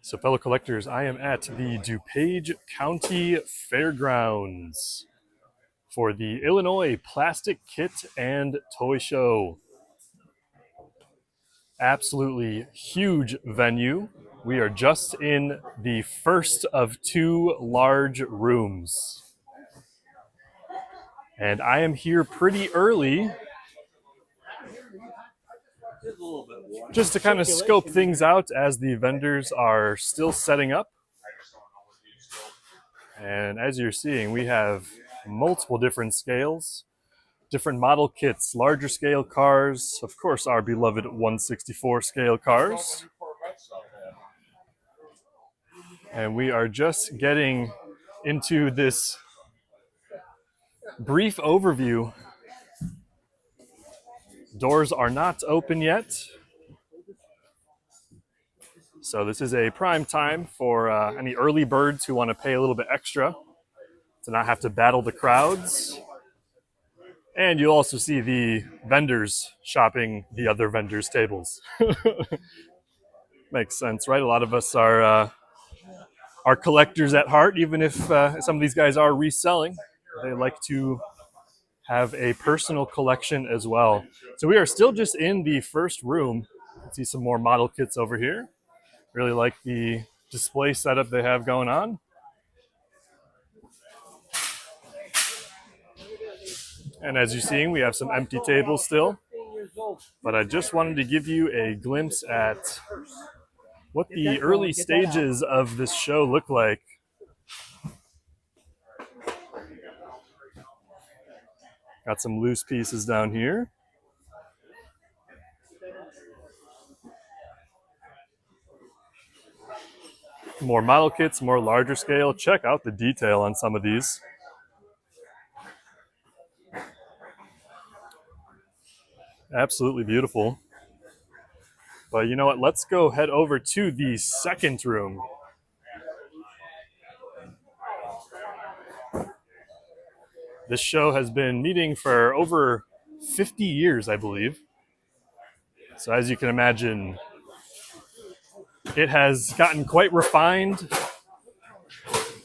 So fellow collectors, I am at the DuPage County Fairgrounds for the Illinois Plastic Kit and Toy Show. Absolutely huge venue. We are just in the first of two large rooms. And I am here pretty early just to kind of scope things out as the vendors are still setting up. And as you're seeing, we have multiple different scales, different model kits, larger scale cars, of course our beloved 1/64 scale cars. And we are just getting into this brief overview. Doors are not open yet. So this is a prime time for any early birds who want to pay a little bit extra to not have to battle the crowds. And you'll also see the vendors shopping the other vendors' tables. Makes sense, right? A lot of us are collectors at heart, even if some of these guys are reselling. They like to have a personal collection as well. So we are still just in the first room. See some more model kits over here. Really like the display setup they have going on. And as you're seeing, we have some empty tables still. But I just wanted to give you a glimpse at what the early stages of this show look like. Got some loose pieces down here. More model kits, more larger scale. Check out the detail on some of these. Absolutely beautiful. But you know what? Let's go head over to the second room. This show has been meeting for over 50 years, I believe. So as you can imagine, it has gotten quite refined,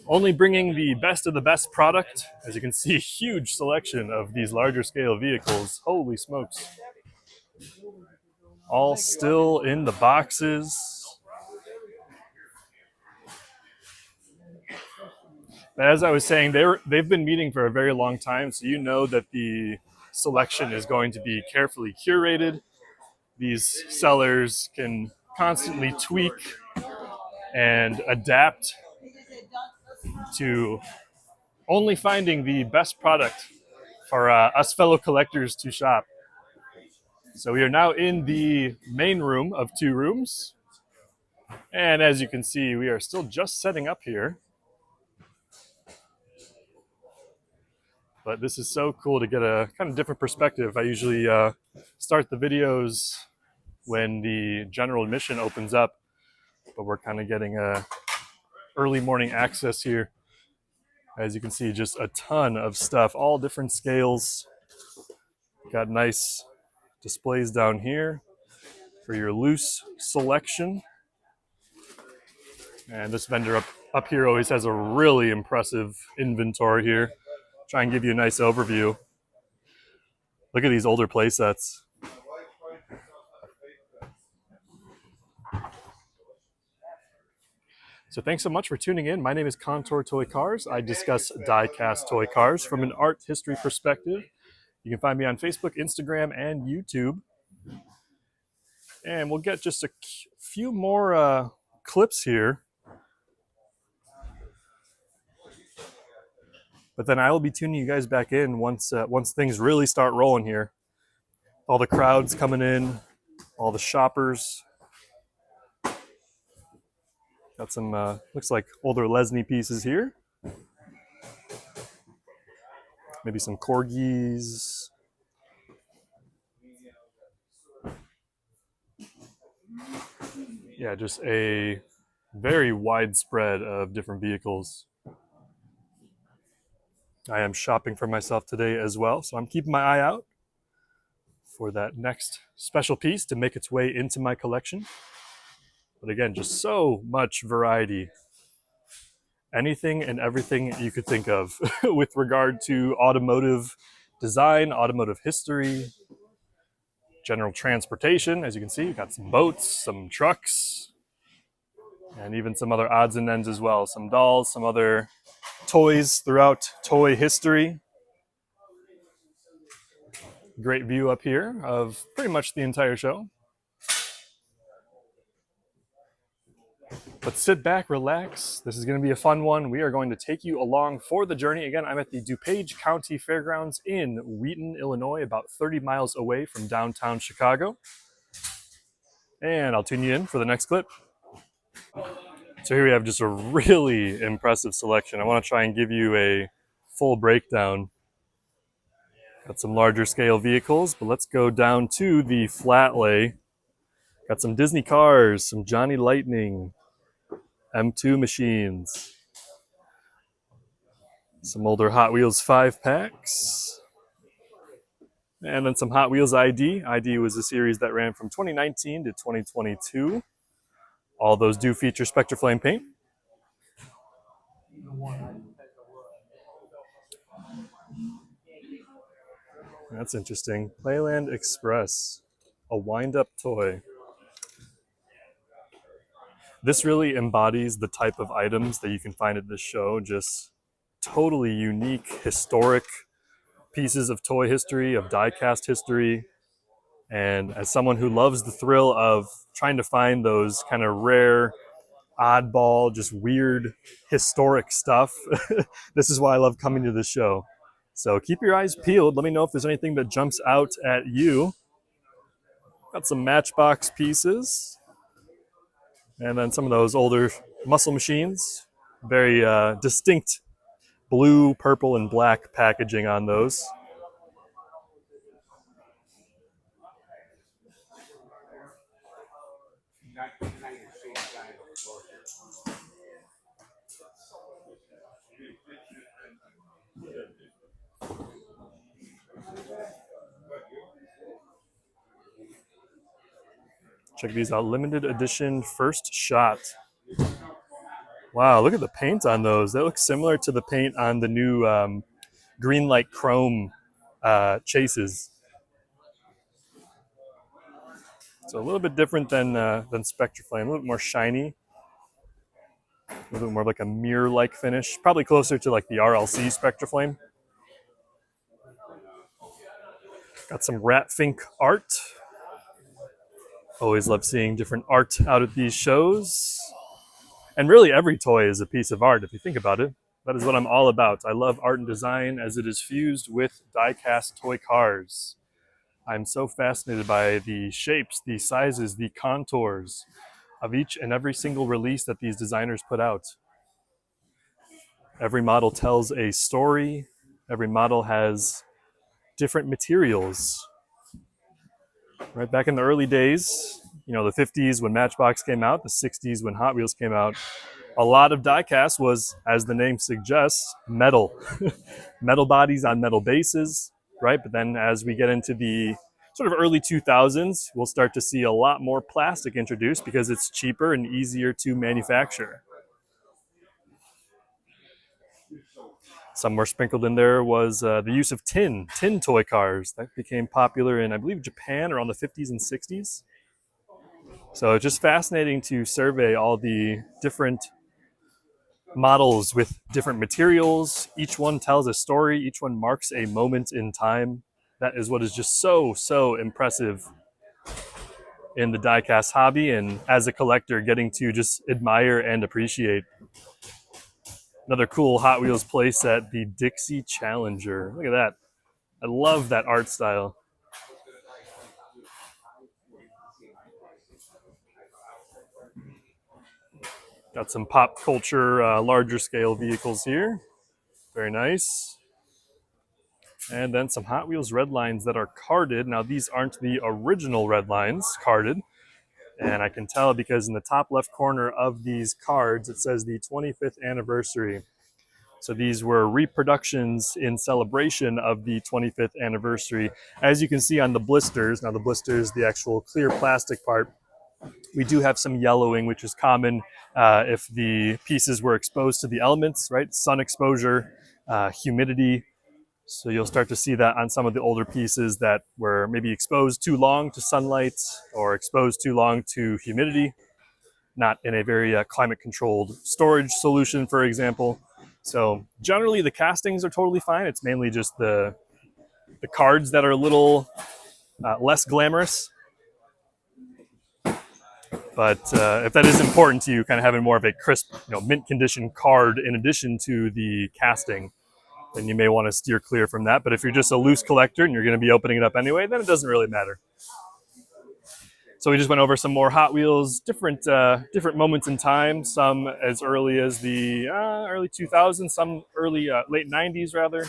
only bringing the best of the best product. As you can see, huge selection of these larger scale vehicles. Holy smokes. All still in the boxes. But as I was saying, they've been meeting for a very long time, so you know that the selection is going to be carefully curated. These sellers can constantly tweak and adapt to only finding the best product for us fellow collectors to shop. So we are now in the main room of two rooms. And as you can see, we are still just setting up here. But this is so cool to get a kind of different perspective. I usually start the videos when the general admission opens up, but we're kind of getting a early morning access here. As you can see, just a ton of stuff, all different scales. Got nice displays down here for your loose selection. And this vendor up here always has a really impressive inventory here. Try and give you a nice overview. Look at these older play sets. So thanks so much for tuning in. My name is Contour Toy Cars. I discuss die-cast toy cars from an art history perspective. You can find me on Facebook, Instagram, and YouTube. And we'll get just a few more clips here. But then I will be tuning you guys back in once things really start rolling here. All the crowds coming in, all the shoppers. Got some, looks like older Lesney pieces here. Maybe some corgis. Yeah, just a very wide spread of different vehicles. I am shopping for myself today as well, so I'm keeping my eye out for that next special piece to make its way into my collection. But again, just so much variety. Anything and everything you could think of with regard to automotive design, automotive history, general transportation. As you can see, you've got some boats, some trucks, and even some other odds and ends as well. Some dolls, some other toys throughout toy history. Great view up here of pretty much the entire show. But sit back, relax. This is going to be a fun one. We are going to take you along for the journey. Again, I'm at the DuPage County Fairgrounds in Wheaton, Illinois, about 30 miles away from downtown Chicago. And I'll tune you in for the next clip. So here we have just a really impressive selection. I want to try and give you a full breakdown. Got some larger scale vehicles, but let's go down to the flat lay. Got some Disney cars, some Johnny Lightning, M2 machines, some older Hot Wheels 5-packs, and then some Hot Wheels ID. ID was a series that ran from 2019 to 2022. All those do feature Spectraflame paint. That's interesting. Playland Express, a wind-up toy. This really embodies the type of items that you can find at this show. Just totally unique, historic pieces of toy history, of die-cast history. And as someone who loves the thrill of trying to find those kind of rare, oddball, just weird, historic stuff, this is why I love coming to this show. So keep your eyes peeled. Let me know if there's anything that jumps out at you. Got some Matchbox pieces. And then some of those older muscle machines. Very distinct blue, purple, and black packaging on those. Check these out. Limited edition first shot. Wow, look at the paint on those. That looks similar to the paint on the new green light chrome chases. So a little bit different than Spectraflame. A little bit more shiny. A little bit more like a mirror-like finish. Probably closer to like the RLC Spectraflame. Got some Rat Fink art. Always love seeing different art out at these shows. And really every toy is a piece of art if you think about it. That is what I'm all about. I love art and design as it is fused with die-cast toy cars. I'm so fascinated by the shapes, the sizes, the contours of each and every single release that these designers put out. Every model tells a story. Every model has different materials. Right back in the early days, you know, the 50s when Matchbox came out, the 60s when Hot Wheels came out, a lot of die-cast was, as the name suggests, metal. Metal bodies on metal bases, right? But then as we get into the sort of early 2000s, we'll start to see a lot more plastic introduced because it's cheaper and easier to manufacture. Somewhere sprinkled in there was the use of tin toy cars. That became popular in, I believe, Japan around the 50s and 60s. So it's just fascinating to survey all the different models with different materials. Each one tells a story. Each one marks a moment in time. That is what is just so impressive in the die-cast hobby, and as a collector, getting to just admire and appreciate. Another cool Hot Wheels playset, the Dixie Challenger. Look at that. I love that art style. Got some pop culture, larger scale vehicles here. Very nice. And then some Hot Wheels red lines that are carded. Now, these aren't the original red lines carded. And I can tell because in the top left corner of these cards, it says the 25th anniversary. So these were reproductions in celebration of the 25th anniversary. As you can see on the blisters, now the blisters, the actual clear plastic part, We do have some yellowing, which is common if the pieces were exposed to the elements, right? Sun exposure, humidity. So you'll start to see that on some of the older pieces that were maybe exposed too long to sunlight or exposed too long to humidity, not in a very climate controlled storage solution, for example. So generally the castings are totally fine. It's mainly just the cards that are a little less glamorous. But if that is important to you, kind of having more of a crisp, mint condition card in addition to the casting, then you may want to steer clear from that. But if you're just a loose collector and you're going to be opening it up anyway, then it doesn't really matter. So we just went over some more Hot Wheels, different moments in time. Some as early as the early 2000s, some early late 90s rather,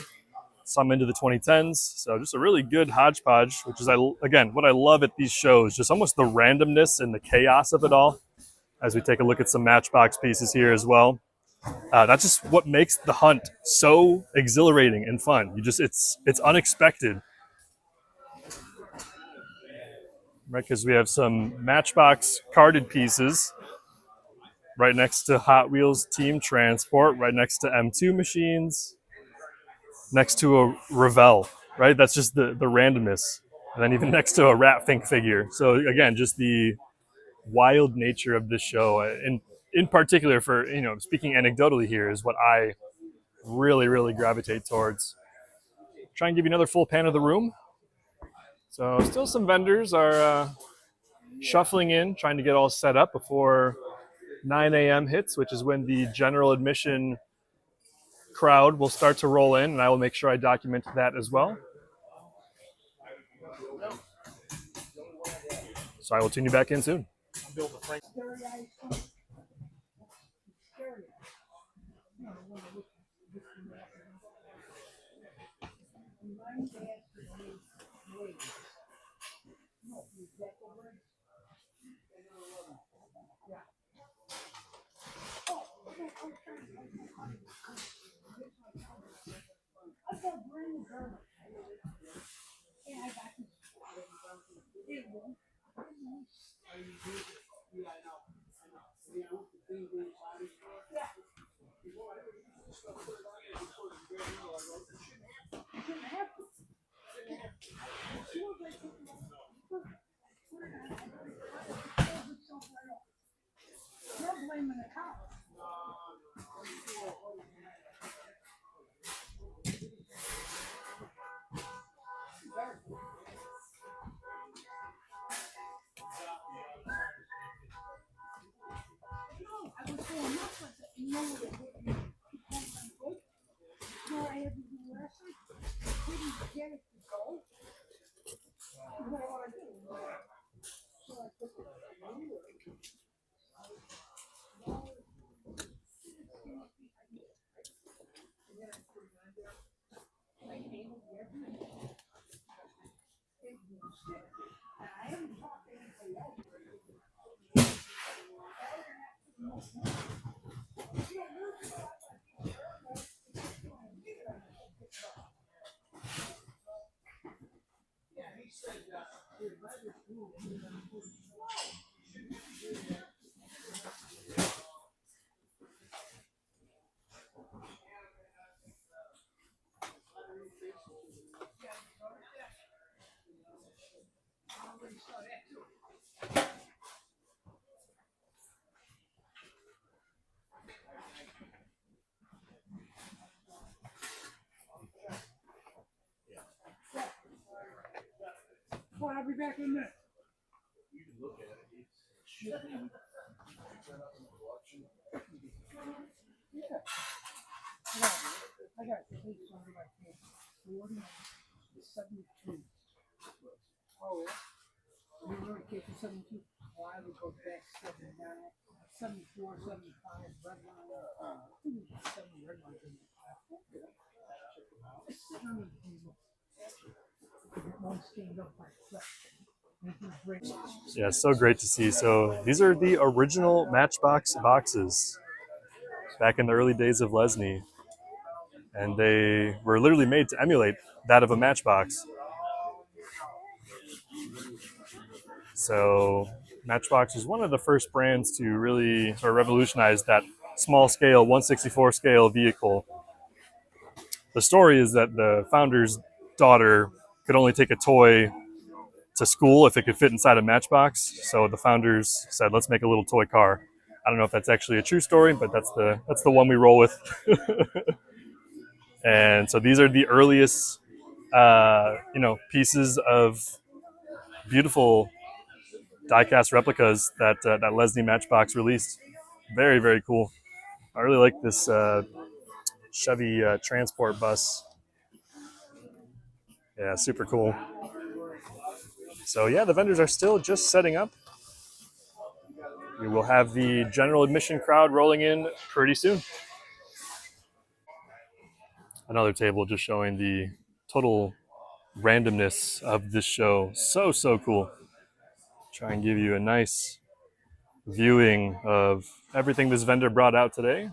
some into the 2010s. So just a really good hodgepodge, which is again what I love at these shows, just almost the randomness and the chaos of it all. As we take a look at some Matchbox pieces here as well. That's just what makes the hunt so exhilarating and fun. It's unexpected, right? Because we have some Matchbox carded pieces right next to Hot Wheels Team Transport, right next to M2 machines, next to a Revell, right? That's just the randomness. And then even next to a Ratfink figure. So again, just the wild nature of this show, and in particular for, speaking anecdotally here, is what I really, really gravitate towards. Try and give you another full pan of the room. So still some vendors are shuffling in, trying to get all set up before 9 a.m. hits, which is when the general admission crowd will start to roll in, and I will make sure I document that as well. So I will tune you back in soon. Well, I'll be back in a minute. Yeah. I got the lease on my case. 72. Oh, yeah. You wrote a case of 72. Well, I would go back 79, 74, 75, red line. 70 red lines in the It's sitting on the table. It won't stand up like that. Yeah, so great to see. So these are the original Matchbox boxes back in the early days of Lesney. And they were literally made to emulate that of a Matchbox. So Matchbox was one of the first brands to really sort of revolutionize that small scale 1/64 scale vehicle. The story is that the founder's daughter could only take a toy to school if it could fit inside a Matchbox. So the founders said, "Let's make a little toy car." I don't know if that's actually a true story, but that's the one we roll with. And so these are the earliest, pieces of beautiful diecast replicas that Leslie Matchbox released. Very, very cool. I really like this Chevy transport bus. Yeah, super cool. So yeah, the vendors are still just setting up. We will have the general admission crowd rolling in pretty soon. Another table just showing the total randomness of this show. So, so cool. Try and give you a nice viewing of everything this vendor brought out today.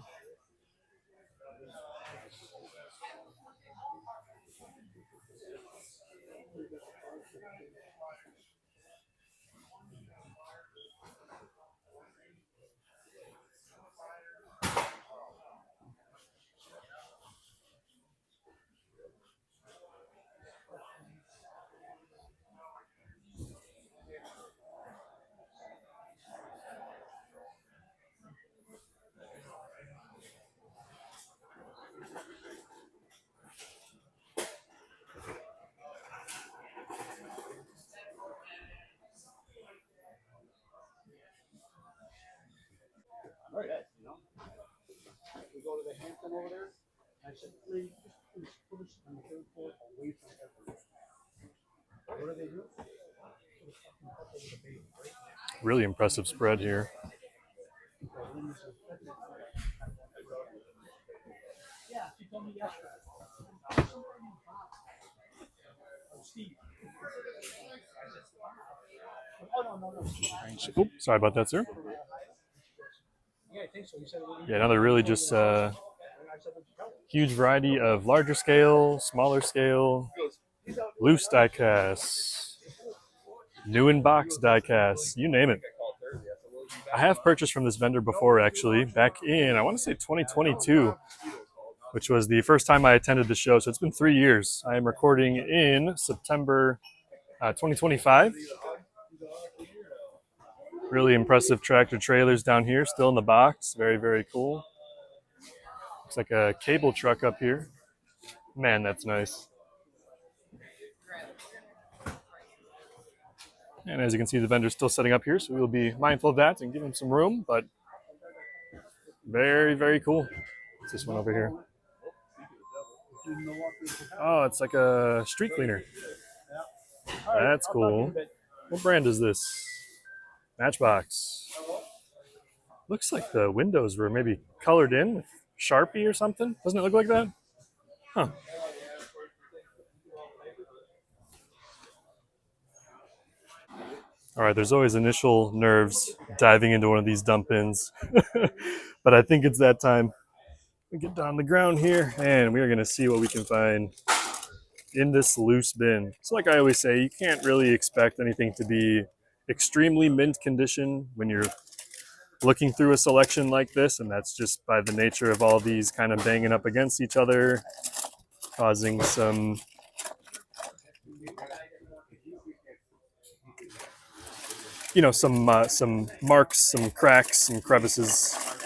We go to the Hampton over there. I said, please, just first on the third floor away from everyone. What do they do? Really impressive spread here. Yeah, she told me yesterday. Steve. Oh, no. Oops, sorry about that, sir. Yeah, I think so. You said Yeah, another really just huge variety of larger scale, smaller scale, loose diecast, new in box diecast, you name it. I have purchased from this vendor before, actually, back in, I want to say 2022, which was the first time I attended the show. So it's been 3 years. I am recording in September 2025. Really impressive tractor trailers down here, still in the box. Very, very cool. Looks like a cable truck up here. Man, that's nice. And as you can see, the vendor's still setting up here, so we'll be mindful of that and give him some room, but very, very cool. What's this one over here? Oh, it's like a street cleaner. That's cool. What brand is this? Matchbox. Looks like the windows were maybe colored in with Sharpie or something. Doesn't it look like that? Huh. All right, there's always initial nerves diving into one of these dump bins. But I think it's that time. We get down the ground here and we are going to see what we can find in this loose bin. So like I always say, you can't really expect anything to be extremely mint condition when you're looking through a selection like this, and that's just by the nature of all these kind of banging up against each other, causing some some marks, some cracks, some crevices,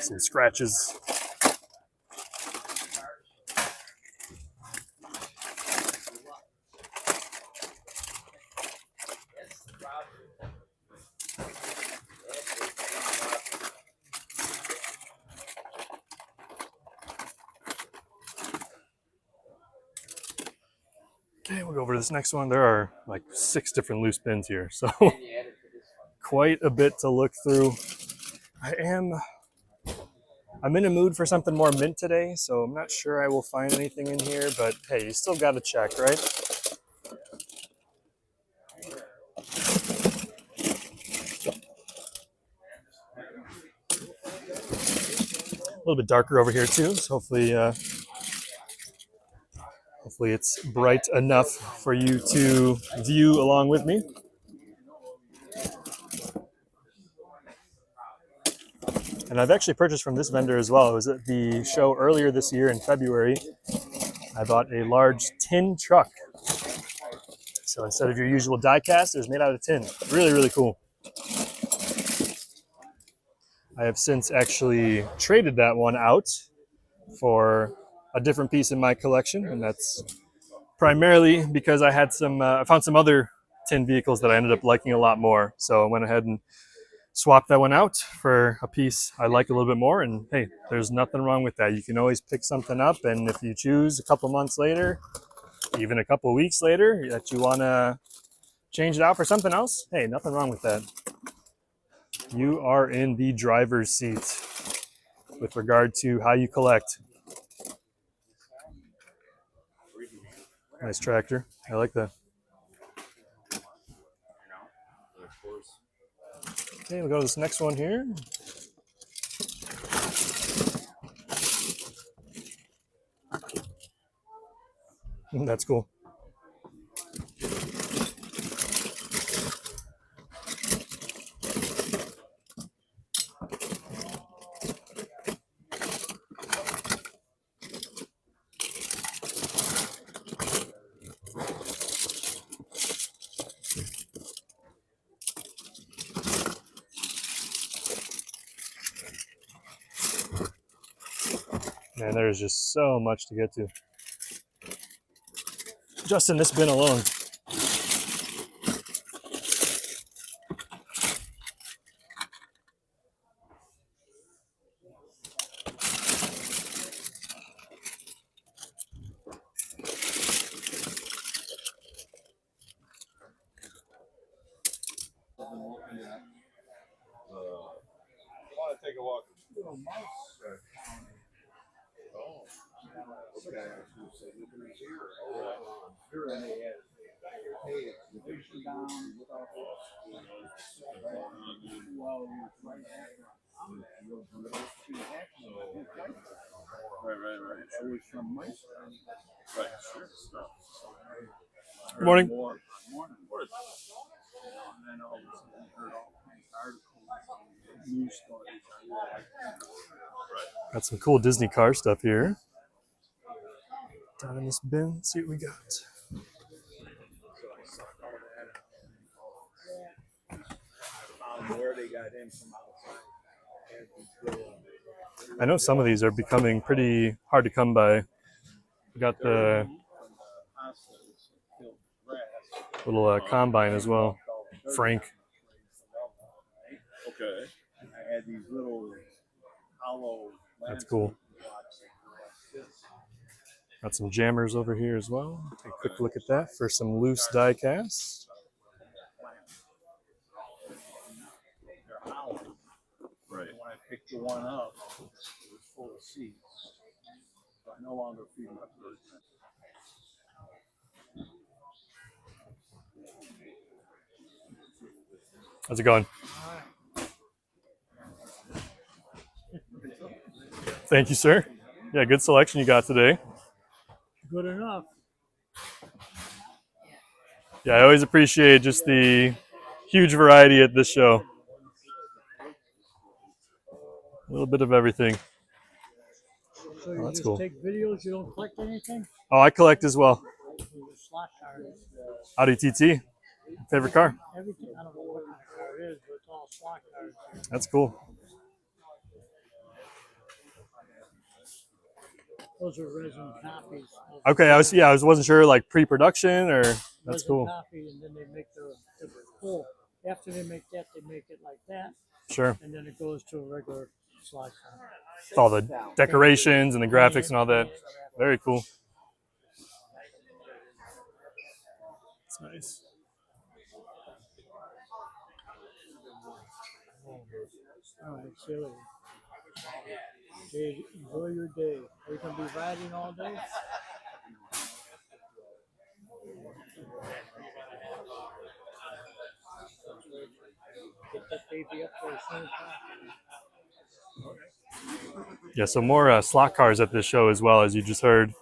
some scratches. Okay, we'll go over to this next one. There are like 6 different loose bins here, so quite a bit to look through. I'm in a mood for something more mint today, so I'm not sure I will find anything in here, but hey, you still got to check, right? A little bit darker over here too, so hopefully it's bright enough for you to view along with me. And I've actually purchased from this vendor as well. It was at the show earlier this year in February. I bought a large tin truck. So instead of your usual diecast, it was made out of tin. Really, really cool. I have since actually traded that one out for a different piece in my collection, and that's primarily because I had I found some other tin vehicles that I ended up liking a lot more. So I went ahead and swapped that one out for a piece I like a little bit more. And hey, there's nothing wrong with that. You can always pick something up, and if you choose a couple months later, even a couple weeks later, that you want to change it out for something else, hey, nothing wrong with that. You are in the driver's seat with regard to how you collect. Nice tractor. I like that. Okay, we'll go to this next one here. That's cool. Man, there's just so much to get to. Just in this bin alone. Take a walk. Good morning. Got some cool Disney car stuff here. Down in this bin, let's see what we got. I know some of these are becoming pretty hard to come by. We got the little combine as well. Frank. Okay. I had these little hollow. That's cool. Got some jammers over here as well. Take a quick look at that for some loose die casts. Right. When I picked the one up, it was full of seeds. So I no longer feed my birds. How's it going? Thank you, sir. Yeah, good selection you got today. Good enough. Yeah, I always appreciate just the huge variety at this show. A little bit of everything. So you Oh, that's just cool. take videos, you don't collect anything? Oh, I collect as well. Slot cars. Audi TT. Favorite car? Everything, I don't know what kind of car it is, but it's all slot cars. That's cool. Those are resin copies. Okay, I wasn't sure, like pre-production or that's Resin cool. copy, and then they make the full. After they make that, they make it like that, Sure. and then it goes to a regular slot car. With all the decorations and the graphics and all that. Very cool. That's nice. All right, silly. Okay, enjoy your day. Are you going to be riding all day? Get that baby up there as soon as possible. Yeah, so more slot cars at this show as well, as you just heard.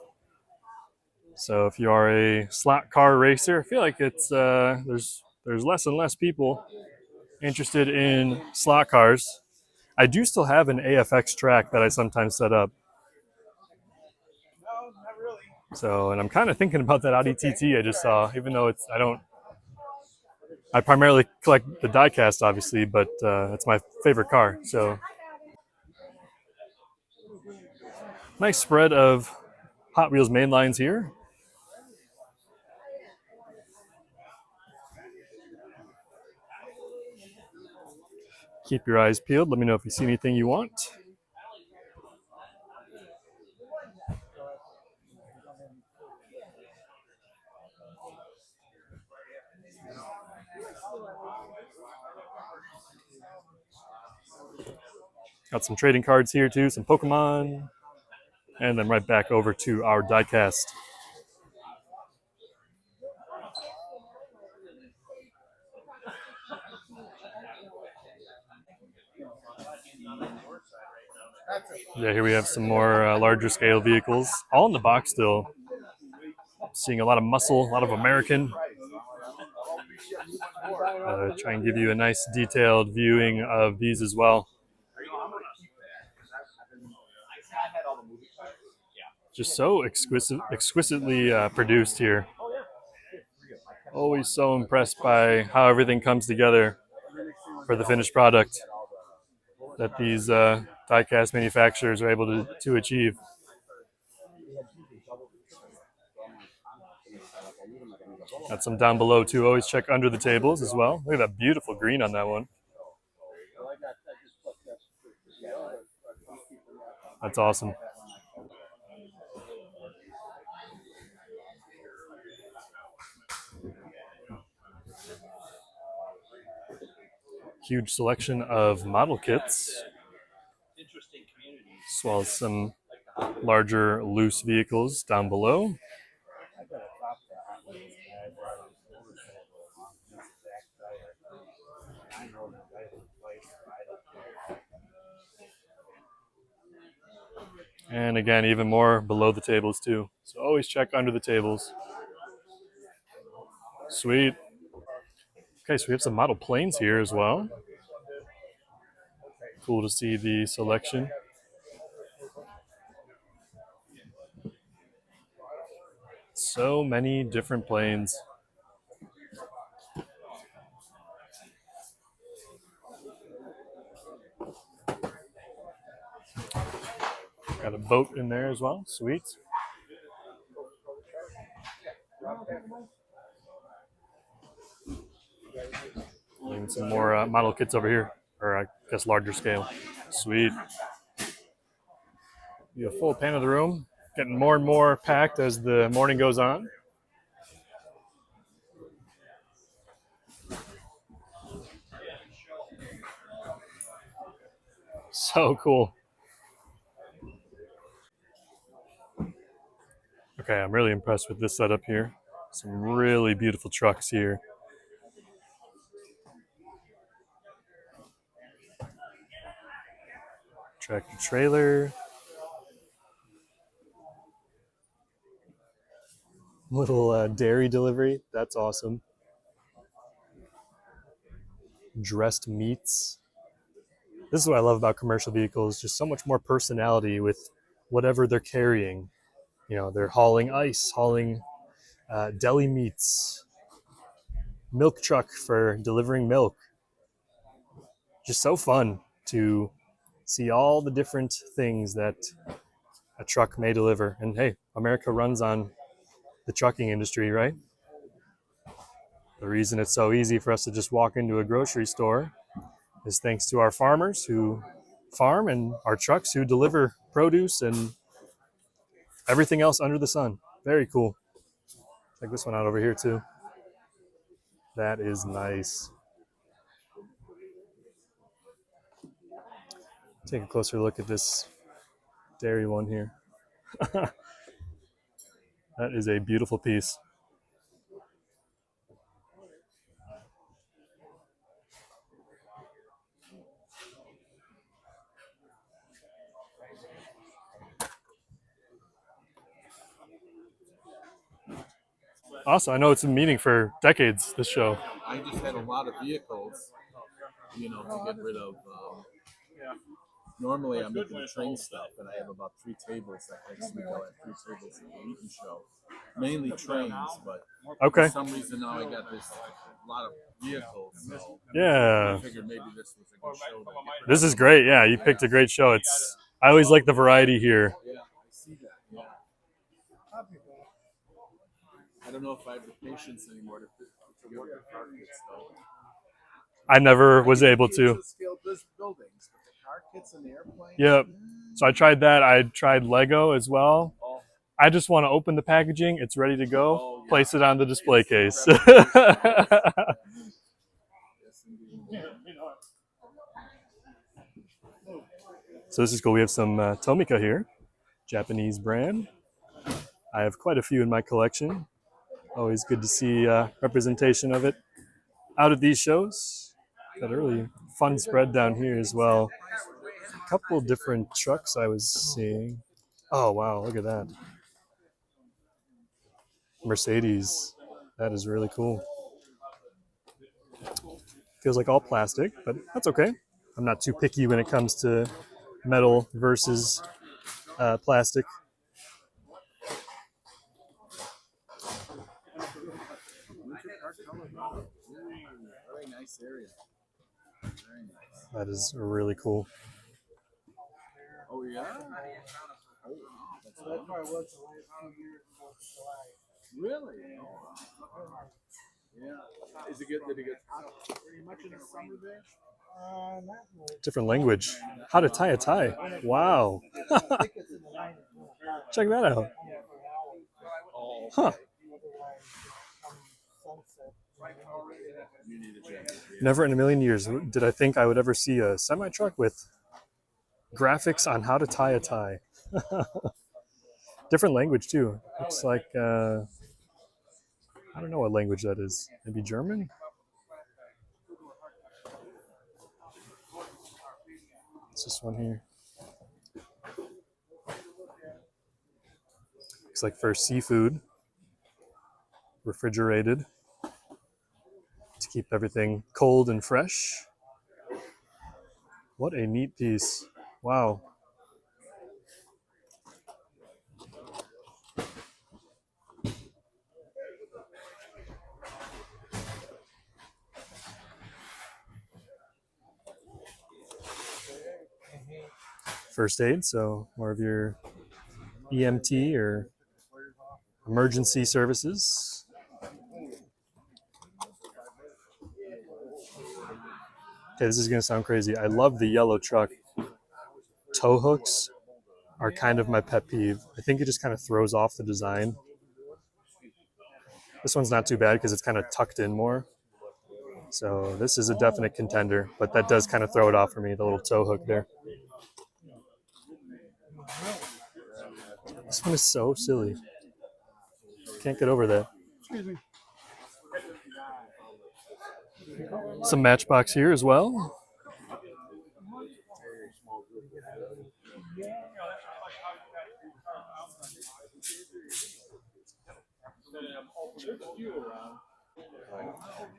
So if you are a slot car racer, I feel like it's there's less and less people interested in slot cars. I do still have an AFX track that I sometimes set up. So, and I'm kind of thinking about that Audi TT I just saw, even though I primarily collect the diecast, obviously, but it's my favorite car. So, nice spread of Hot Wheels main lines here. Keep your eyes peeled. Let me know if you see anything you want. Got some trading cards here too, some Pokemon, and then right back over to our diecast. Yeah, here we have some more larger scale vehicles, all in the box still. Seeing a lot of muscle, a lot of American. Try and give you a nice detailed viewing of these as well. Just so exquisitely produced here. Always so impressed by how everything comes together for the finished product that these diecast manufacturers are able to achieve. Got some down below too. Always check under the tables as well. Look at that beautiful green on that one. That's awesome. Huge selection of model kits, as well as some larger loose vehicles down below. And again, even more below the tables too. So always check under the tables. Sweet. Okay, so we have some model planes here as well. Cool to see the selection. So many different planes. Got a boat in there as well. Sweet. And some more model kits over here, or I guess larger scale. Sweet. You have a full pan of the room. Getting more and more packed as the morning goes on. So cool. Okay, I'm really impressed with this setup here. Some really beautiful trucks here. Tractor trailer. Little dairy delivery. That's awesome. Dressed meats. This is what I love about commercial vehicles. Just so much more personality with whatever they're carrying. You know, they're hauling ice, hauling deli meats, milk truck for delivering milk. Just so fun to see all the different things that a truck may deliver. And hey, America runs on the trucking industry, right? The reason it's so easy for us to just walk into a grocery store is thanks to our farmers who farm and our trucks who deliver produce and everything else under the sun. Very cool. Check this one out over here too. That is nice. Take a closer look at this dairy one here. That is a beautiful piece. Awesome. I know it's been meeting for decades, this show. I just had a lot of vehicles, to get rid of Normally I'm making train stuff, and I have about 3 tables that next week I'll have 3 tables at the Wheaton show. Mainly trains, but Okay. for some reason now I got this lot of vehicles, so Yeah. I figured maybe this was a good show. To get This is great. Yeah, you picked a great show. I always like the variety here. Yeah, I see that. Yeah. I don't know if I have the patience anymore to get rid of car kits, though. I never was able to. Scale buildings, but the car kits and the airplanes. Yep. So I tried that. I tried Lego as well. Oh, I just want to open the packaging. It's ready to go. Oh, yeah. Place it on the display case. yes, indeed. So this is cool. We have some Tomica here, Japanese brand. I have quite a few in my collection. Always good to see representation of it out at these shows. Got a really fun spread down here as well. A couple different trucks I was seeing. Oh wow, look at that. Mercedes. That is really cool. Feels like all plastic, but that's okay. I'm not too picky when it comes to metal versus plastic. Very nice area. Very nice. That is really cool. Oh yeah. Oh, So that's why I was the last 2 years of July. really? Yeah. Is it good? Did it get hot pretty much in the summer there? Not really. Different language. How to tie a tie. Wow. I think it's in the line of Check that out. Oh, Huh. sunset. you need a jacket. Never in a million years did I think I would ever see a semi-truck with graphics on how to tie a tie. Different language too. Looks like, I don't know what language that is. Maybe German? What's this one here? Looks like for seafood, refrigerated to keep everything cold and fresh. What a neat piece. Wow. First aid, so more of your EMT or emergency services. Okay, this is gonna sound crazy. I love the yellow truck. Tow hooks are kind of my pet peeve. I think it just kind of throws off the design. This one's not too bad because it's kind of tucked in more. So this is a definite contender, but that does kind of throw it off for me, the little tow hook there. This one is so silly. Can't get over that. Excuse me. Some Matchbox here as well.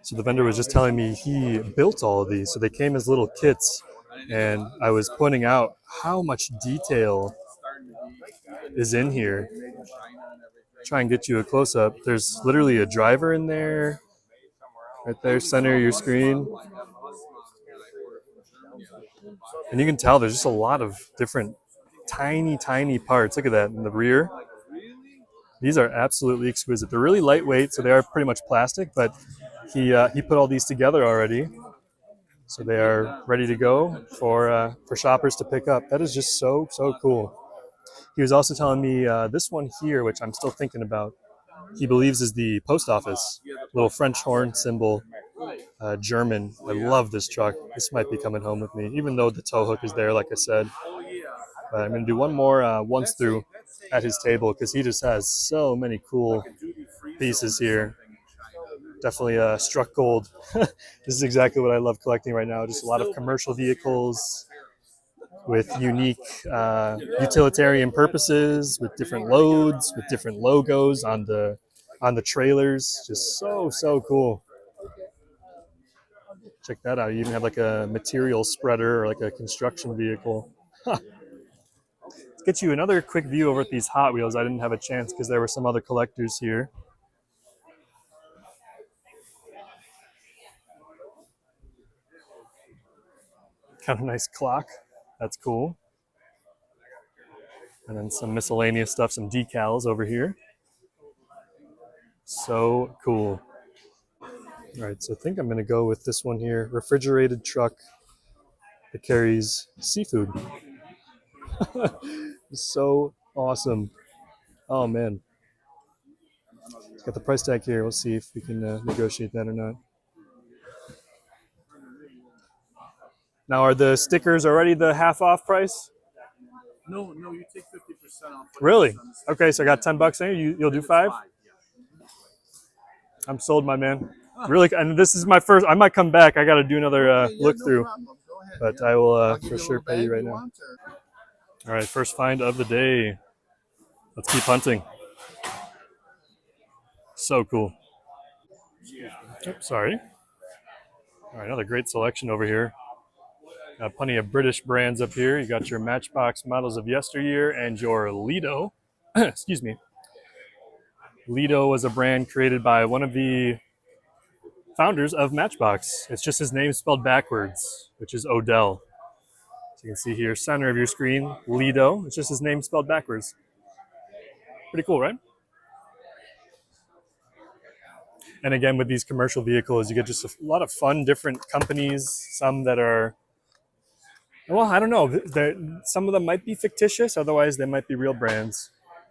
So the vendor was just telling me he built all of these. So they came as little kits, and I was pointing out how much detail is in here. Try and get you a close-up. There's literally a driver in there, right there, center of your screen. And you can tell there's just a lot of different tiny, tiny parts. Look at that in the rear. These are absolutely exquisite. They're really lightweight, so they are pretty much plastic, but he put all these together already. So they are ready to go for shoppers to pick up. That is just so, so cool. He was also telling me this one here, which I'm still thinking about, he believes is the post office. Little French horn symbol, German. I love this truck. This might be coming home with me, even though the tow hook is there, like I said. But I'm going to do one more once through at his table because he just has so many cool pieces here. Definitely struck gold. This is exactly what I love collecting right now. Just a lot of commercial vehicles with unique utilitarian purposes, with different loads, with different logos on the trailers. Just so, so cool. Check that out. You even have like a material spreader or like a construction vehicle. Huh. Let's get you another quick view over at these Hot Wheels. I didn't have a chance because there were some other collectors here. Kind of nice clock. That's cool. And then some miscellaneous stuff, some decals over here. So cool. All right, so I think I'm going to go with this one here. Refrigerated truck that carries seafood. So awesome. Oh, man. It's got the price tag here. We'll see if we can negotiate that or not. Now, are the stickers already the half off price? No, you take 50% off. Really? Okay, so I got $10 in. You'll do 5? I'm sold, my man. Really, and this is my first. I might come back. I got to do another look through, but I will for sure pay you right now. All right, first find of the day. Let's keep hunting. So cool. Oops, sorry. All right, another great selection over here. Got plenty of British brands up here. You got your Matchbox models of yesteryear and your Lido. Excuse me. Lido was a brand created by one of the founders of Matchbox. It's just his name spelled backwards, which is Odell. So you can see here, center of your screen, Lido. It's just his name spelled backwards. Pretty cool, right? And again, with these commercial vehicles, you get just a lot of fun, different companies. Some that are, well, I don't know. Some of them might be fictitious. Otherwise, they might be real brands.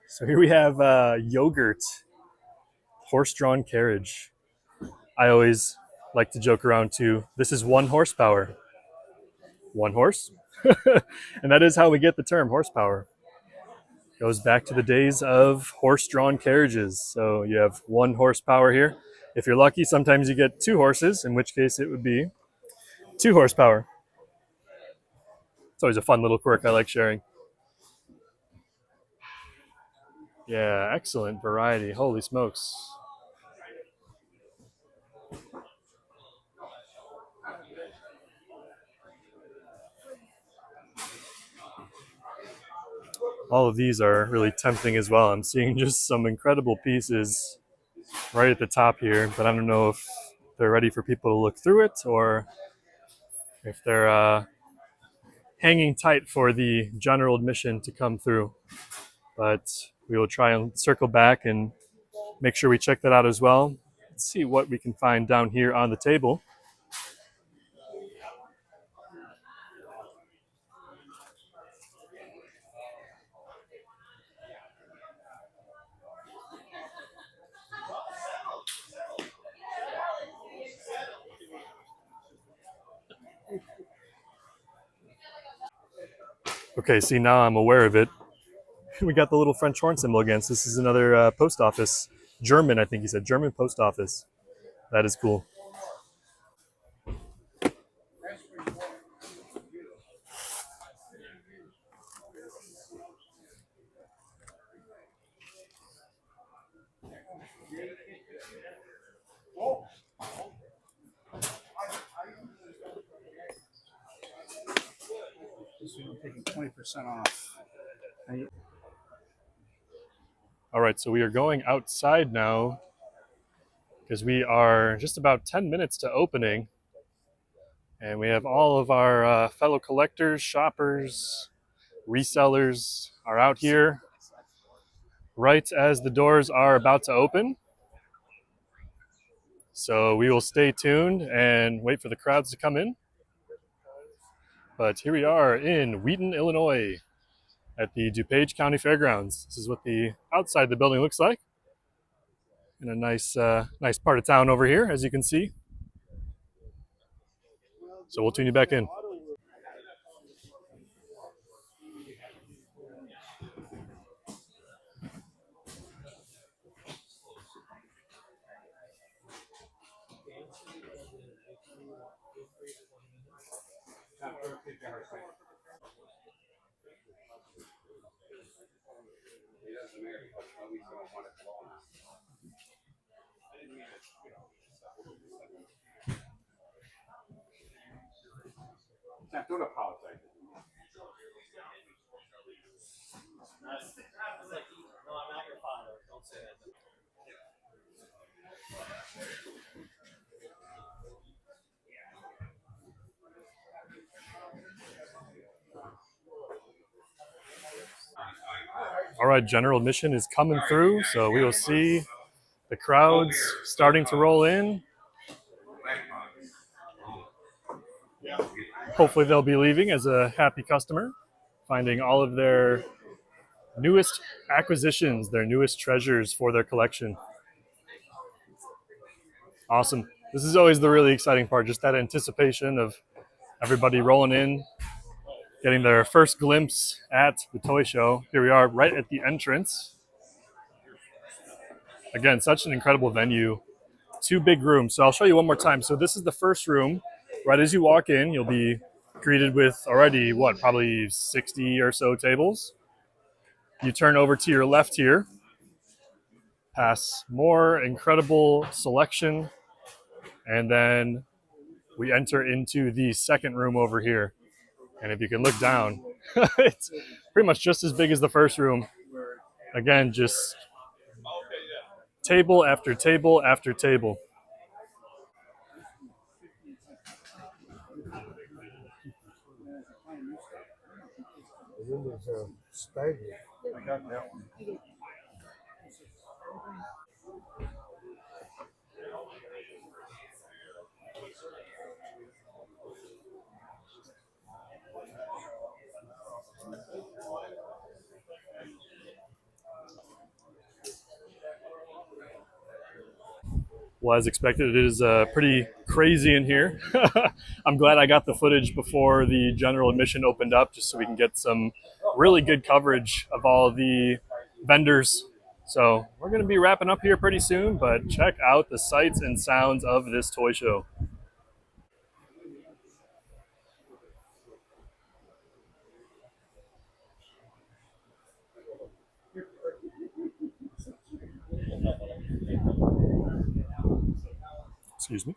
So here we have yogurt, horse-drawn carriage. I always like to joke around too. This is 1 horsepower. 1 horse. And that is how we get the term horsepower. Goes back to the days of horse-drawn carriages. So you have 1 horsepower here. If you're lucky, sometimes you get 2 horses, in which case it would be 2 horsepower. It's always a fun little quirk I like sharing. Yeah, excellent variety. Holy smokes. All of these are really tempting as well. I'm seeing just some incredible pieces right at the top here, but I don't know if they're ready for people to look through it or if they're hanging tight for the general admission to come through. But we will try and circle back and make sure we check that out as well. Let's see what we can find down here on the table. Okay, see, now I'm aware of it. We got the little French horn symbol again. So this is another post office. German, I think he said. German post office. That is cool. So I'm taking 20% off. All right, so we are going outside now because we are just about 10 minutes to opening. And we have all of our fellow collectors, shoppers, resellers are out here right as the doors are about to open. So we will stay tuned and wait for the crowds to come in. But here we are in Wheaton, Illinois at the DuPage County Fairgrounds. This is what the outside of the building looks like. In a nice part of town over here, as you can see. So we'll tune you back in. Don't apologize. All right, general admission is coming through, so we will see the crowds starting to roll in. Hopefully they'll be leaving as a happy customer, finding all of their newest acquisitions, their newest treasures for their collection. Awesome. This is always the really exciting part, just that anticipation of everybody rolling in, getting their first glimpse at the toy show. Here we are right at the entrance. Again, such an incredible venue. 2 big rooms. So I'll show you one more time. So this is the first room. Right as you walk in, you'll be greeted with already, probably 60 or so tables. You turn over to your left here, past more incredible selection, and then we enter into the second room over here. And if you can look down, it's pretty much just as big as the first room. Again, just table after table after table. I got that one. Well, as expected, it is pretty crazy in here. I'm glad I got the footage before the general admission opened up, just so we can get some really good coverage of all the vendors. So we're going to be wrapping up here pretty soon, but check out the sights and sounds of this toy show. Excuse me.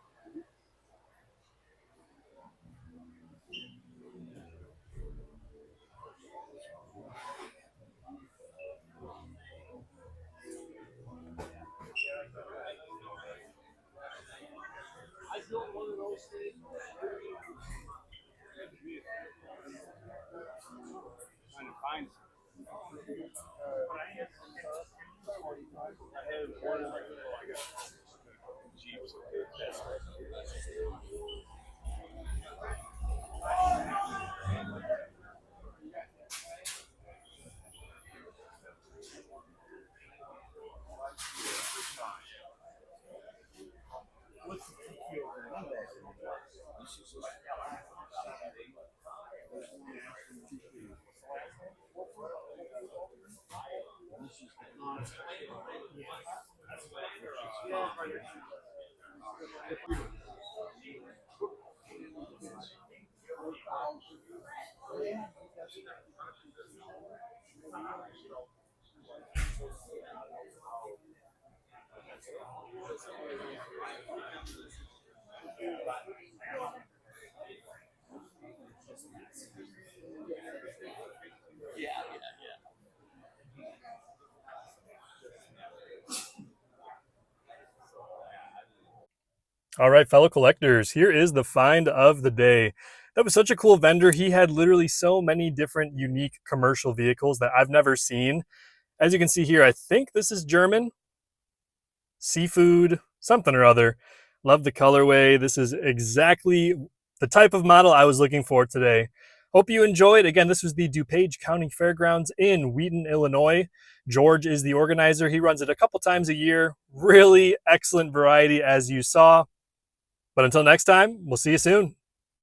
All right, fellow collectors, here is the find of the day. That was such a cool vendor. He had literally so many different unique commercial vehicles that I've never seen. As you can see here, I think this is German. Seafood, something or other. Love the colorway. This is exactly the type of model I was looking for today. Hope you enjoyed. Again, this was the DuPage County Fairgrounds in Wheaton, Illinois. George is the organizer. He runs it a couple times a year. Really excellent variety, as you saw. But until next time, we'll see you soon.